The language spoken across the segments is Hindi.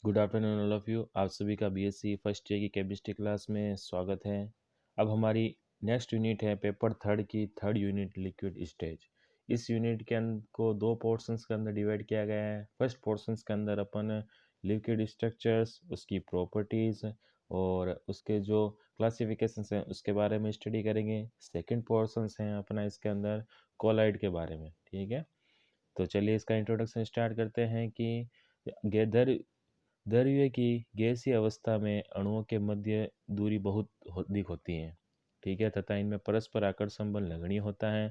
Good afternoon all of you. आप सभी का बीएससी फर्स्ट ईयर की केमिस्ट्री क्लास में स्वागत है। अब हमारी नेक्स्ट यूनिट है पेपर थर्ड की थर्ड यूनिट लिक्विड स्टेज। इस यूनिट के अंदर को दो पोर्शंस के अंदर डिवाइड किया गया है। फर्स्ट पोर्शंस के अंदर अपन लिक्विड स्ट्रक्चर्स, उसकी प्रॉपर्टीज़ और उसके जो क्लासिफिकेशंस हैं उसके बारे में स्टडी करेंगे। सेकंड पोर्शंस हैं अपना इसके अंदर कोलाइड के बारे में। ठीक है, तो चलिए इसका इंट्रोडक्शन स्टार्ट करते हैं कि गेदर द्रव्य की गैसीय अवस्था में अणुओं के मध्य दूरी बहुत अधिक होती है। ठीक है, तथा इनमें परस्पर आकर्षण बल नगण्य होता है।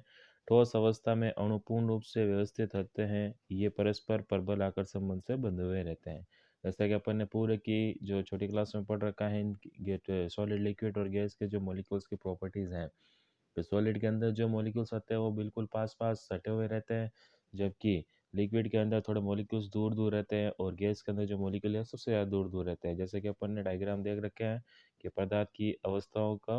ठोस अवस्था में अणु पूर्ण रूप से व्यवस्थित होते हैं। ये परस्पर प्रबल आकर्षण बल से बंधे हुए रहते हैं। जैसा कि अपन ने पूरे की जो छोटी क्लास में पढ़ रखा है, गेट सॉलिड, लिक्विड और गैस के जो मॉलिक्यूल्स की प्रॉपर्टीज़ हैं। तो सॉलिड के अंदर जो मॉलिक्यूल्स होते हैं वो बिल्कुल पास पास सटे हुए रहते हैं, जबकि लिक्विड के अंदर थोड़े मॉलिक्यूल्स दूर दूर रहते हैं और गैस के अंदर जो मॉलिक्यूल है सबसे ज़्यादा दूर दूर रहते हैं। जैसे कि अपन ने डायग्राम देख रखे हैं कि पदार्थ की अवस्थाओं का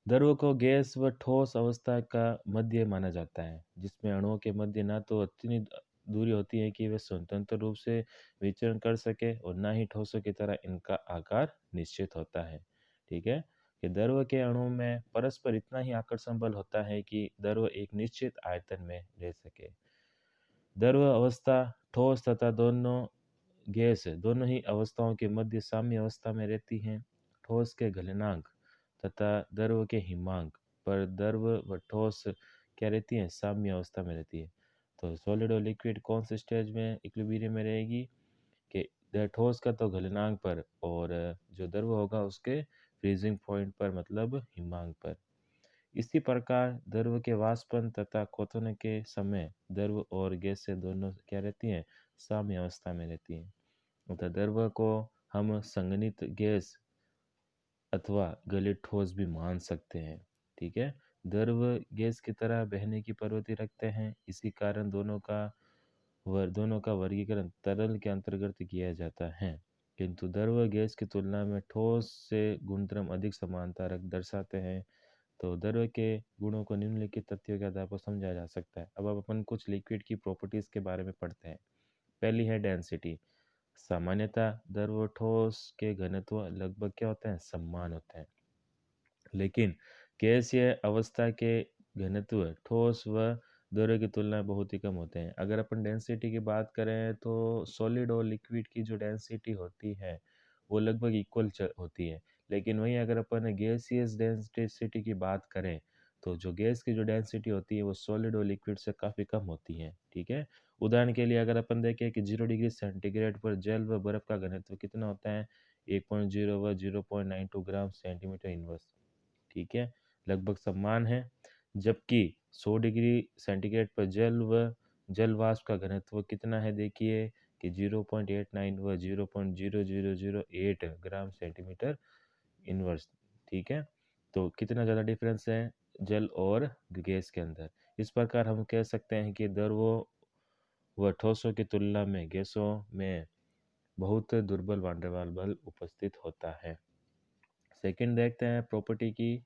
द्रव को गैस व ठोस अवस्था का मध्य माना जाता है, जिसमें अणुओं के मध्य ना तो इतनी दूरी होती है कि वे स्वतंत्र रूप से विचरण कर सके और ना ही ठोसों की तरह इनका आकार निश्चित होता है। ठीक है, कि द्रव के अणु में परस्पर इतना ही आकर्षण बल होता है कि द्रव एक निश्चित आयतन में रह सके। द्रव अवस्था, ठोस तथा गैस दोनों ही अवस्थाओं के मध्य साम्य अवस्था में रहती हैं। ठोस के गलनांक तथा द्रव के हिमांक पर द्रव व ठोस क्या रहती है, साम्य अवस्था में रहती है। तो सॉलिड और लिक्विड कौन से स्टेज में इक्विलिब्रियम में रहेगी कि ठोस का तो गलनांक पर और जो द्रव होगा उसके फ्रीजिंग पॉइंट पर, मतलब हिमांक पर। इसी प्रकार द्रव के वाष्पन तथा क्वथन के समय द्रव और गैस से दोनों क्या रहती हैं, साम्य अवस्था में रहती हैं। अतः द्रव को हम संघनित गैस अथवा गलित ठोस भी मान सकते हैं। ठीक है, द्रव गैस की तरह बहने की प्रवृत्ति रखते हैं। इसी कारण दोनों का वर्गीकरण तरल के अंतर्गत किया जाता है, किंतु द्रव गैस की तुलना में ठोस से गुणधर्म अधिक समानता रख दर्शाते हैं। तो द्रव के गुणों को निम्नलिखित तथ्यों के आधार पर समझा जा सकता है। अब अपन कुछ लिक्विड की प्रॉपर्टीज के बारे में पढ़ते हैं। पहली है डेंसिटी। सामान्यतः द्रव और ठोस के घनत्व लगभग क्या होते हैं, समान होते हैं, लेकिन गैसीय अवस्था के घनत्व ठोस व द्रव की तुलना में बहुत ही कम होते हैं। अगर अपन डेंसिटी की बात करें तो सॉलिड और लिक्विड की जो डेंसिटी होती है वो लगभग इक्वल होती है, लेकिन वहीं अगर अपन गैसियस डेंसिटी की बात करें तो जो गैस की जो डेंसिटी होती है वो सॉलिड और लिक्विड से काफ़ी कम होती है। ठीक है, उदाहरण के लिए अगर अपन देखें कि 0 डिग्री सेंटीग्रेड पर जल व बर्फ का घनत्व कितना होता है, 1.0 व 0.92 ग्राम सेंटीमीटर इनवर्स। ठीक है, लगभग समान है। जबकि 100 डिग्री सेंटीग्रेड पर जल वाष्प का घनत्व कितना है, देखिए कि 0.89 व 0.0008 ग्राम सेंटीमीटर इनवर्स। ठीक है, तो कितना ज़्यादा डिफरेंस है जल और गैस के अंदर। इस प्रकार हम कह सकते हैं कि द्रवों व ठोसों की तुलना में गैसों में बहुत दुर्बल वान डेर वाल बल उपस्थित होता है। सेकंड देखते हैं प्रॉपर्टी की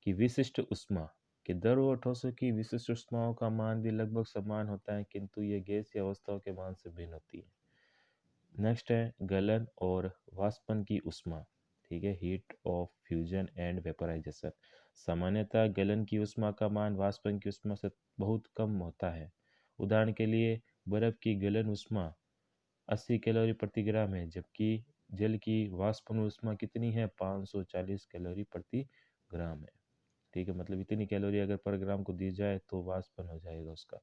कि विशिष्ट ऊष्मा, कि द्रव और ठोसों की विशिष्ट ऊष्माओं का मान भी लगभग समान होता है, किंतु ये गैसीय अवस्थाओं के मान से भिन्न होती है। नेक्स्ट है गलन और वाष्पन की ऊष्मा। ठीक है, heat of fusion and vaporisation. सामान्यतः गलन की ऊष्मा का मान वाष्पन की ऊष्मा से बहुत कम होता है। उदाहरण के लिए बर्फ की गलन ऊष्मा 80 कैलोरी प्रति ग्राम है, जबकि जल की वाष्पन ऊष्मा कितनी है, 540 कैलोरी प्रति ग्राम है। ठीक है, मतलब इतनी कैलोरी अगर पर ग्राम को दी जाए तो वाष्पन हो जाएगा, उसका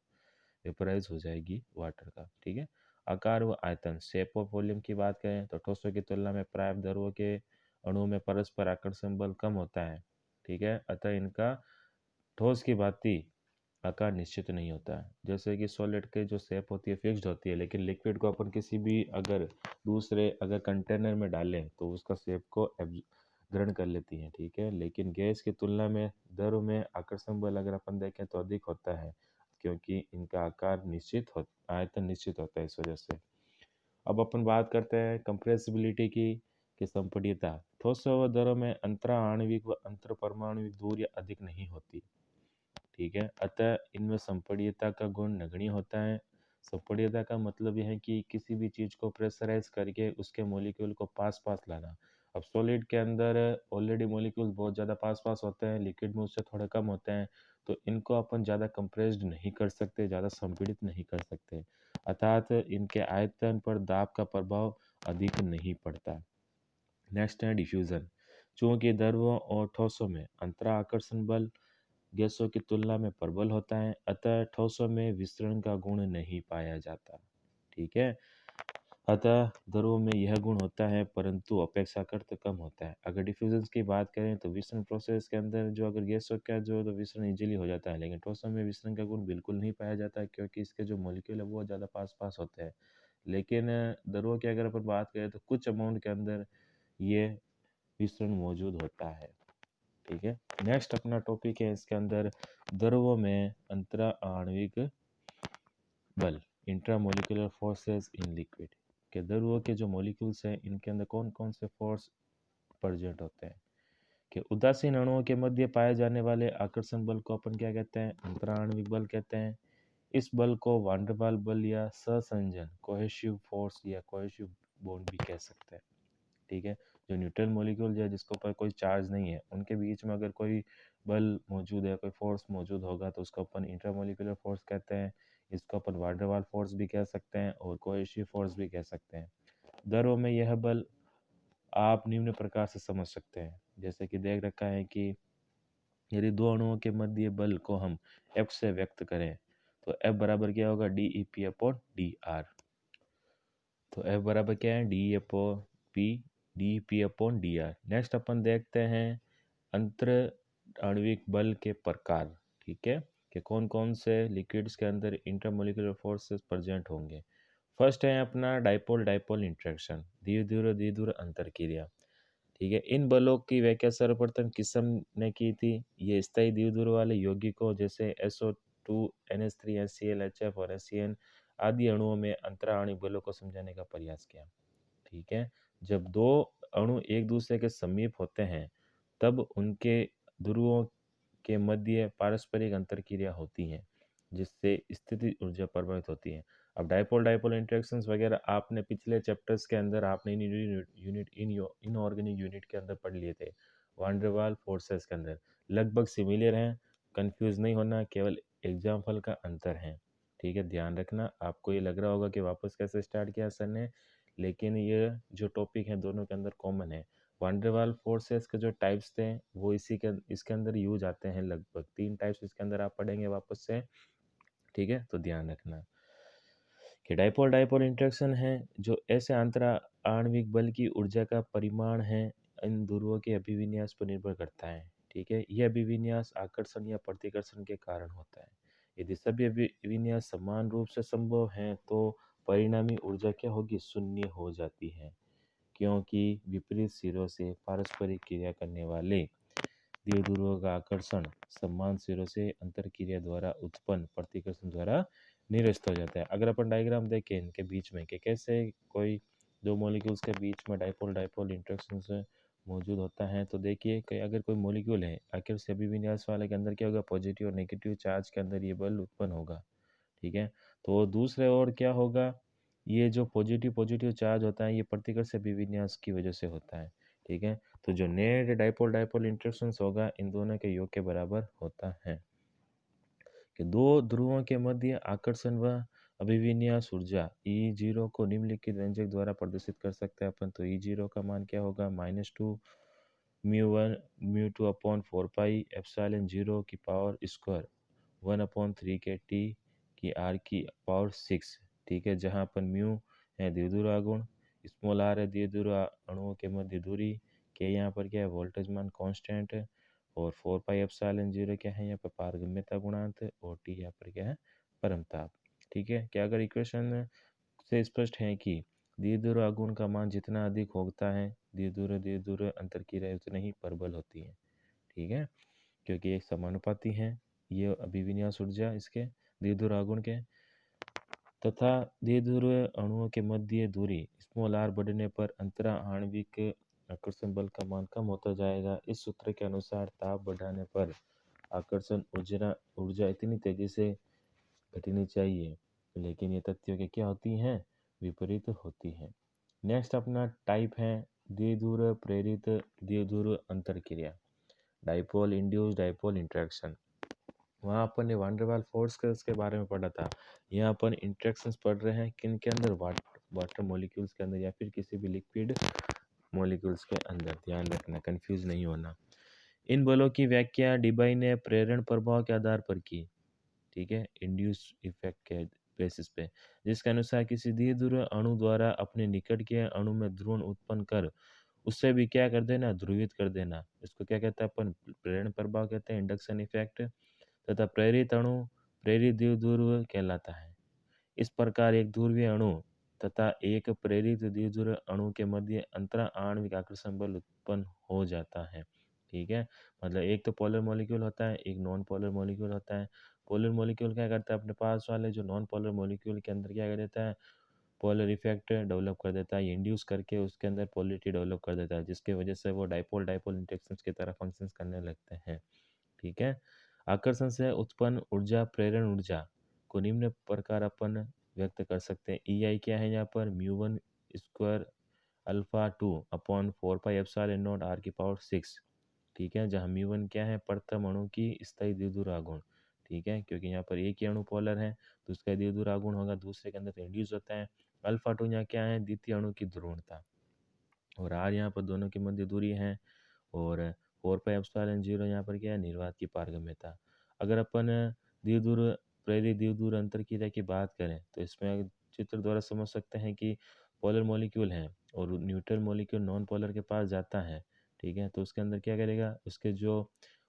वेपराइज हो जाएगी वाटर का। ठीक है, आकार व आयतन, शेप ऑफ वॉल्यूम की बात करें तो ठोसों की तुलना में प्राय द्रवों के अणुओं में परस्पर आकर्षण बल कम होता है। ठीक है, अतः इनका ठोस की भांति आकार निश्चित नहीं होता है। जैसे कि सॉलिड के जो शेप होती है फिक्स्ड होती है, लेकिन लिक्विड को अपन किसी भी अगर दूसरे अगर कंटेनर में डालें तो उसका शेप को ग्रहण कर लेती है। ठीक है, लेकिन गैस की तुलना में द्रव में आकर्षण बल अगर अपन देखें तो अधिक होता है, क्योंकि इनका आकार निश्चित हो, आयतन निश्चित होता है, इस वजह से। अब अपन बात करते हैं कंप्रेसिबिलिटी की, कि संपीड्यता। ठोसों व द्रव में अंतरा आणविक व अंतर परमाणुविक दूरियां अधिक नहीं होती। ठीक है, अतः इनमें संपीड्यता का गुण नगण्य होता है। संपीड़ितता का मतलब यह है कि किसी भी चीज़ को प्रेशराइज करके उसके मॉलिक्यूल को पास पास लाना। अब सॉलिड के अंदर ऑलरेडी मॉलिक्यूल बहुत ज़्यादा पास पास होते हैं, लिक्विड में उससे थोड़े कम होते हैं, तो इनको अपन ज़्यादा कंप्रेस्ड नहीं कर सकते, ज़्यादा संपीड़ित नहीं कर सकते, अर्थात इनके आयतन पर दाब का प्रभाव अधिक नहीं पड़ता। नेक्स्ट है डिफ्यूज़न। चूंकि द्रव्यों और ठोसों में अंतरा आकर्षण बल गैसों की तुलना में प्रबल होता है, अतः ठोसों में विसरण का गुण नहीं पाया जाता। ठीक है, अतः द्रव्यों में यह गुण होता है परंतु अपेक्षाकृत कम होता है। अगर डिफ्यूजन की बात करें तो विसरण प्रोसेस के अंदर जो अगर गैसों का जो तो विसरण इजीली हो जाता है, लेकिन ठोसों में विसरण का गुण बिल्कुल नहीं पाया जाता क्योंकि इसके जो मॉलिक्यूल है वो ज़्यादा पास पास होते हैं। लेकिन द्रव्यों की अगर अपन बात करें तो कुछ अमाउंट के अंदर ये विसरण मौजूद होता है। ठीक है, नेक्स्ट अपना टॉपिक है इसके अंदर द्रव्यों में अंतरा आणविक बल, इंट्रामोलिकुलर फोर्सेस इन लिक्विड। के द्रव्यों के जो मॉलिक्यूल्स हैं इनके अंदर कौन कौन से फोर्स प्रेजेंट होते हैं। कि उदासीन अणुओं के मध्य पाए जाने वाले आकर्षण बल को अपन क्या कहते हैं, अंतरा आणविक बल कहते हैं। इस बल को वांडरवाल बल या सहसंयोजन कोहेसिव फोर्स या कोहेसिव बॉन्ड भी कह सकते हैं। ठीक है, जो न्यूट्रल मॉलिक्यूल है जिसके ऊपर कोई चार्ज नहीं है उनके बीच में अगर कोई बल मौजूद है, कोई फोर्स मौजूद होगा तो उसको अपन इंट्रामोलिकुलर फोर्स कहते हैं। इसको अपन वांडरवाल फोर्स भी कह सकते हैं और कोहेसिव फोर्स भी कह सकते हैं। द्रव्यों में यह बल आप निम्न प्रकार से समझ सकते हैं, जैसे कि देख रखा है कि यदि दो अणुओं के मध्य बल को हम F से व्यक्त करें तो F बराबर क्या होगा, d e p upon d r. तो F बराबर क्या है, d p upon d r. Next अपन देखते हैं अंतर आणविक बल के प्रकार। ठीक है, कि कौन कौन से लिक्विड्स के अंदर इंटरमोलिकुलर फोर्सेस प्रेजेंट होंगे। फर्स्ट है अपना डाइपोल डाइपोल इंट्रैक्शन, द्विध्रुव अंतर क्रिया। ठीक है, इन बलों की व्याख्या सर्वप्रथम किसम ने की थी। ये स्थायी द्विध्रुव वाले यौगिकों जैसे SO2 NH3 HCl HF और HCN आदि अणुओं में अंतराणविक बलों को समझाने का प्रयास किया। ठीक है, जब दो अणु एक दूसरे के समीप होते हैं तब उनके ध्रुवों के मध्य पारस्परिक अंतर क्रिया होती है जिससे स्थिति ऊर्जा प्रभावित होती है। अब डाइपोल डाइपोल इंटरेक्शंस वगैरह आपने पिछले चैप्टर्स के अंदर आपने इनऑर्गेनिक यूनिट के अंदर पढ़ लिए थे, वांडरवाल फोर्सेस के अंदर लगभग सिमिलर हैं, कंफ्यूज नहीं होना, केवल एग्जाम्पल का अंतर है। ठीक है, ध्यान रखना। आपको ये लग रहा होगा कि वापस कैसे स्टार्ट किया सर ने, लेकिन ये जो टॉपिक है दोनों के अंदर कॉमन है। वांडरवाल फोर्सेस के जो टाइप्स थे वो इसके अंदर यूज आते हैं, लगभग 3 टाइप्स इसके अंदर आप पढ़ेंगे वापस से। ठीक है, तो ध्यान रखना कि डाइपोल डाइपोल इंटरेक्शन है जो ऐसे अंतरा आणविक बल की ऊर्जा का परिमाण है, इन ध्रुवों के अभिविन्यास पर निर्भर करता है। ठीक है, यह अभिविन्यास आकर्षण या प्रतिकर्षण के कारण होता है। यदि सभी अभिविन्यास समान रूप से संभव हैं तो परिणामी ऊर्जा क्या होगी, शून्य हो जाती है, क्योंकि विपरीत सिरों से पारस्परिक क्रिया करने वाले द्विध्रुवों का आकर्षण समान सिरों से अंतर क्रिया द्वारा उत्पन्न प्रतिकर्षण द्वारा निरस्त हो जाता है। अगर अपन डायग्राम देखें इनके बीच में कि कैसे कोई दो मॉलिक्यूल्स के बीच में डाइपोल डाइपोल इंटरेक्शन मौजूद होता है, तो देखिए कि अगर कोई मॉलिक्यूल है आखिर से अभिविन्यास वाले के अंदर क्या होगा, पॉजिटिव और नेगेटिव चार्ज के अंदर ये बल उत्पन्न होगा। ठीक है, तो दूसरे ओर क्या होगा, ये जो पॉजिटिव पॉजिटिव चार्ज होता है ये प्रतिकर्ष अभिविन्यास की वजह से होता है। ठीक है, तो जो नेट डाइपोल डाइपोल इंटरेक्शंस होगा इन दोनों के योग के बराबर होता है। कि दो ध्रुवों के मध्य आकर्षण व अभिविन्यास ऊर्जा E0 को निम्नलिखित व्यंजक द्वारा प्रदर्शित कर सकते हैं अपन। तो E0 का मान क्या होगा, -2 μ1 μ2 अपॉन 4 पाई एप्सिलॉन 0 की पावर स्क्वायर 1/3 के टी की आर की पावर 6। ठीक है, जहाँ अपन म्यू है द्विध्रुव आघूर्ण, स्मॉल आर है द्विध्रुव अणुओं के मध्य दूरी, के यहाँ पर क्या है वोल्टेज मान कांस्टेंट है, और 4 पाई एप्सिलॉन 0 क्या है यहाँ पर पारगम्यता गुणांक, और टी यहाँ पर क्या है परमताप। ठीक है, क्या अगर इक्वेशन से स्पष्ट है कि द्विध्रुव आघूर्ण का मान जितना अधिक होता है द्विध्रुव अंतर की राय उतनी ही प्रबल होती है। ठीक है, क्योंकि एक समानुपाती है ये अभिविन्यास ऊर्जा इसके द्विध्रुव आघूर्ण के, तथा द्विध्रुव अणुओं के मध्य दूरी स्मॉल आर बढ़ने पर अंतरा आणविक आकर्षण बल का मान कम होता जाएगा। इस सूत्र के अनुसार ताप बढ़ाने पर आकर्षण ऊर्जा इतनी तेजी से घटनी चाहिए लेकिन ये तथ्यों के क्या होती हैं, विपरीत होती हैं। नेक्स्ट अपना टाइप है द्विध्रुव प्रेरित द्विध्रुव अंतरक्रिया, डाइपोल इंड्यूस्ड डाइपोल इंटरेक्शन। वहाँ अपन ने वांडरवाल फोर्स के उसके बारे में पढ़ा था। यहाँ अपन इंटरेक्शंस पढ़ रहे हैं किन के अंदर, वाटर मॉलिक्यूल्स के अंदर या फिर किसी भी लिक्विड मॉलिक्यूल्स के अंदर। ध्यान रखना, कंफ्यूज नहीं होना। इन बलों की व्याख्या डिबाई ने प्रेरण प्रभाव के आधार पर की, ठीक है, इंड्यूस इफेक्ट के बेसिस पे, जिसके अनुसार किसी द्विध्रुव अणु द्वारा अपने निकट के अणु में ध्रुवण उत्पन्न कर उससे भी क्या कर देना, ध्रुवित कर देना। इसको क्या कहते हैं अपन, प्रेरण प्रभाव कहते हैं, इंडक्शन इफेक्ट। तथा प्रेरित अणु प्रेरित द्विध्रुव कहलाता है। इस प्रकार एक ध्रुवीय अणु तथा एक प्रेरित द्विध्रुव अणु के मध्य अंतरा आणविक आकर्षण बल उत्पन्न हो जाता है, ठीक है। मतलब एक तो पोलर मॉलिक्यूल होता है, एक नॉन पोलर मॉलिक्यूल होता है। पोलर मॉलिक्यूल क्या करता है, अपने पास वाले जो नॉन पोलर मॉलिक्यूल के अंदर क्या कर देता है, पोलर इफेक्ट डेवलप कर देता है, इंड्यूस करके उसके अंदर पोलरिटी डेवलप कर देता है, जिसकी वजह से वो डाइपोल डाइपोल इंटरेक्शंस की तरह फंक्शंस करने लगते हैं, ठीक है। आकर्षण से उत्पन्न ऊर्जा प्रेरण ऊर्जा को निम्न प्रकार अपन व्यक्त कर सकते हैं। ई आई क्या है यहाँ पर, mu 1 square alpha 2 upon 4 pi epsilon naught r की पावर 6, ठीक है। जहाँ म्यू 1 क्या है, प्रथम अणु की स्थायी द्विध्रुव आघूर्ण, ठीक है, क्योंकि यहाँ पर एक ही अणु पोलर है तो उसका द्विध्रुव आघूर्ण होगा, दूसरे के अंदर तो इंड्यूस होता है। अल्फा 2 यहाँ क्या है, द्वितीय अणु की ध्रुवणता, और आर यहाँ पर दोनों की मध्य दूरी है, और 4 पाई एप्सिलॉन 0 यहाँ पर क्या है, निर्वात की पारगम्यता। अगर अपन द्विध्रुव प्रेरित द्विध्रुव अंतर क्रिया की बात करें तो इसमें चित्र द्वारा समझ सकते हैं कि पोलर मॉलिक्यूल है और न्यूट्रल मॉलिक्यूल नॉन पोलर के पास जाता है, ठीक है, तो उसके अंदर क्या करेगा, उसके जो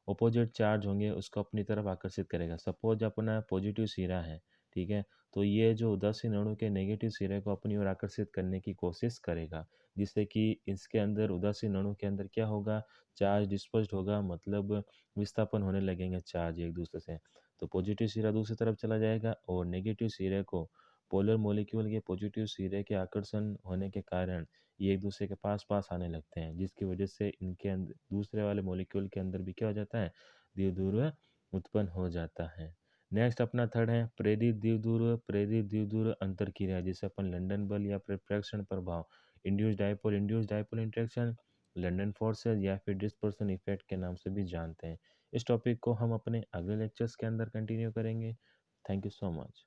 अपोजिट चार्ज होंगे उसको अपनी तरफ आकर्षित करेगा। सपोज अपना पॉजिटिव सिरा है, ठीक है, तो ये जो उदासीन अणु के नेगेटिव सिरे को अपनी ओर आकर्षित करने की कोशिश करेगा, जिससे कि इसके अंदर उदासीन अणु के अंदर क्या होगा, चार्ज डिस्पर्स्ड होगा, मतलब विस्थापन होने लगेंगे चार्ज एक दूसरे से। तो पॉजिटिव सिरा दूसरी तरफ चला जाएगा और नेगेटिव सिरे को पोलर मॉलिक्यूल के पॉजिटिव सिरे के आकर्षण होने के कारण ये एक दूसरे के पास पास आने लगते हैं, जिसकी वजह से इनके अंदर दूसरे वाले मॉलिक्यूल के अंदर भी क्या हो जाता है, द्विध्रुव उत्पन्न हो जाता है। नेक्स्ट अपना थर्ड है प्रेरित द्विध्रुव अंतर क्रिया, जिसे अपन लंदन बल या फिर प्रेक्षण प्रभाव, induce dipole interaction, London forces या फिर डिस्पर्सन इफेक्ट के नाम से भी जानते हैं। इस टॉपिक को हम अपने अगले लेक्चर्स के अंदर कंटिन्यू करेंगे। Thank you so much.